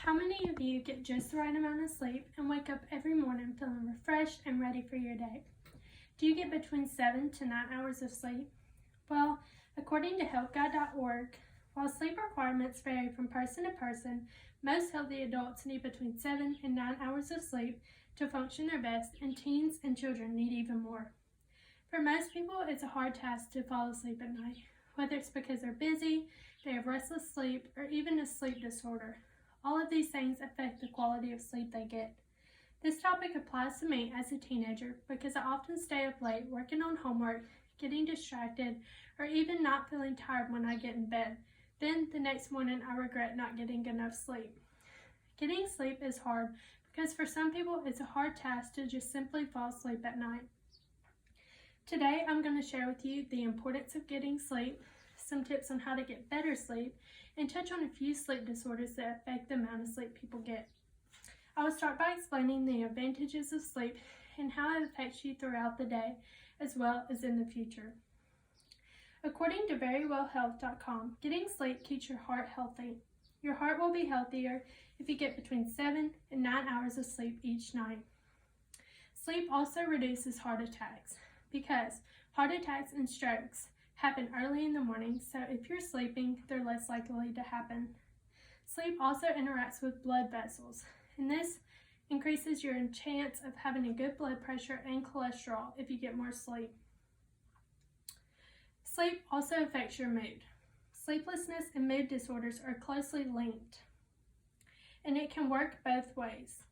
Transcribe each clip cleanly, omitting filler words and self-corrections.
How many of you get just the right amount of sleep and wake up every morning feeling refreshed and ready for your day? Do you get between 7 to 9 hours of sleep? Well, according to healthguide.org, while sleep requirements vary from person to person, most healthy adults need between 7 and 9 hours of sleep to function their best, and teens and children need even more. For most people, it's a hard task to fall asleep at night, whether it's because they're busy, they have restless sleep, or even a sleep disorder. All of these things affect the quality of sleep they get. This topic applies to me as a teenager because I often stay up late working on homework, getting distracted, or even not feeling tired when I get in bed. Then the next morning I regret not getting enough sleep. Getting sleep is hard because for some people it's a hard task to just simply fall asleep at night. Today I'm going to share with you the importance of getting sleep, some tips on how to get better sleep, and touch on a few sleep disorders that affect the amount of sleep people get. I will start by explaining the advantages of sleep and how it affects you throughout the day, as well as in the future. According to verywellhealth.com, getting sleep keeps your heart healthy. Your heart will be healthier if you get between 7 and 9 hours of sleep each night. Sleep also reduces heart attacks because heart attacks and strokes happen early in the morning, so if you're sleeping, they're less likely to happen. Sleep also interacts with blood vessels, and this increases your chance of having a good blood pressure and cholesterol if you get more sleep. Sleep also affects your mood. Sleeplessness and mood disorders are closely linked, and it can work both ways.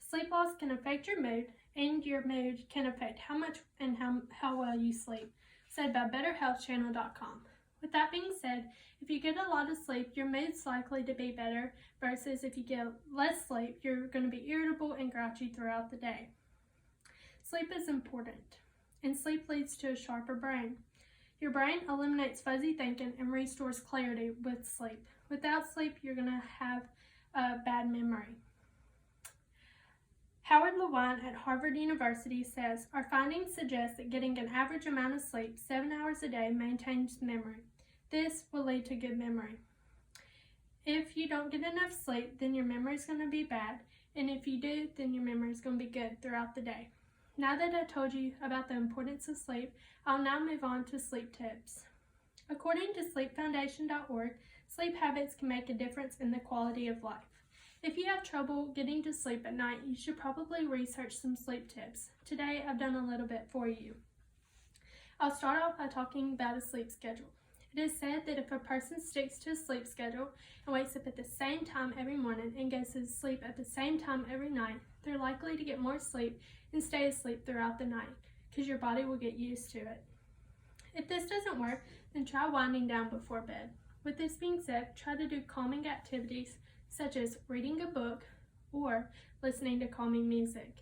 Sleep loss can affect your mood, and your mood can affect how much and how well you sleep, said by BetterHealthChannel.com. With that being said, if you get a lot of sleep, your mood's likely to be better, versus if you get less sleep, you're going to be irritable and grouchy throughout the day. Sleep is important, and sleep leads to a sharper brain. Your brain eliminates fuzzy thinking and restores clarity with sleep. Without sleep, you're going to have a bad memory. Howard Lewine at Harvard University says, our findings suggest that getting an average amount of sleep, 7 hours a day, maintains memory. This will lead to good memory. If you don't get enough sleep, then your memory is going to be bad, and if you do, then your memory is going to be good throughout the day. Now that I told you about the importance of sleep, I'll now move on to sleep tips. According to sleepfoundation.org, sleep habits can make a difference in the quality of life. If you have trouble getting to sleep at night, you should probably research some sleep tips. Today, I've done a little bit for you. I'll start off by talking about a sleep schedule. It is said that if a person sticks to a sleep schedule and wakes up at the same time every morning and goes to sleep at the same time every night, they're likely to get more sleep and stay asleep throughout the night because your body will get used to it. If this doesn't work, then try winding down before bed. With this being said, try to do calming activities such as reading a book or listening to calming music.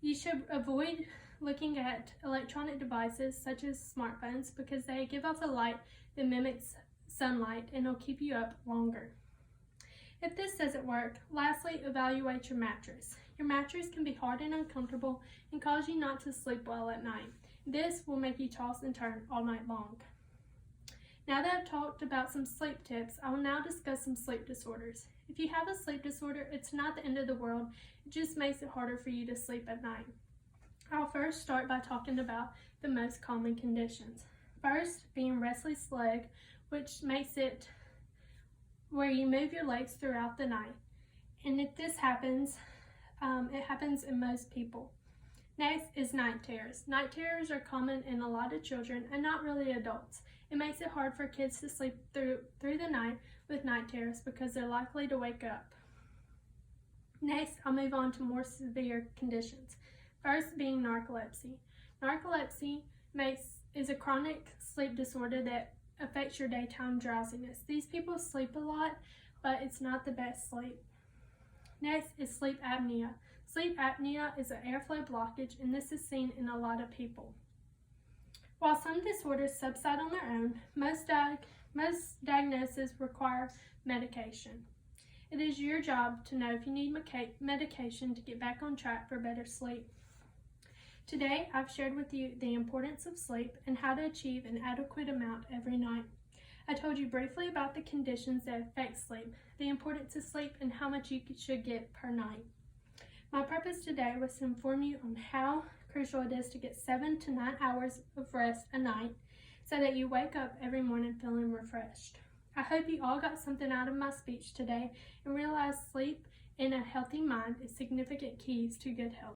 You should avoid looking at electronic devices such as smartphones because they give off a light that mimics sunlight and will keep you up longer. If this doesn't work, lastly, evaluate your mattress. Your mattress can be hard and uncomfortable and cause you not to sleep well at night. This will make you toss and turn all night long. Now that I've talked about some sleep tips, I will now discuss some sleep disorders. If you have a sleep disorder, it's not the end of the world. It just makes it harder for you to sleep at night. I'll first start by talking about the most common conditions. First, being restless leg, which makes it where you move your legs throughout the night. And if this happens, it happens in most people. Next is night terrors. Night terrors are common in a lot of children and not really adults. It makes it hard for kids to sleep through the night with night terrors because they're likely to wake up. Next, I'll move on to more severe conditions. First being narcolepsy. Narcolepsy is a chronic sleep disorder that affects your daytime drowsiness. These people sleep a lot, but it's not the best sleep. Next is sleep apnea. Sleep apnea is an airflow blockage, and this is seen in a lot of people. While some disorders subside on their own, most diagnoses require medication. It is your job to know if you need medication to get back on track for better sleep. Today, I've shared with you the importance of sleep and how to achieve an adequate amount every night. I told you briefly about the conditions that affect sleep, the importance of sleep, and how much you should get per night. My purpose today was to inform you on how crucial it is to get 7 to 9 hours of rest a night so that you wake up every morning feeling refreshed. I hope you all got something out of my speech today and realized sleep and a healthy mind is significant keys to good health.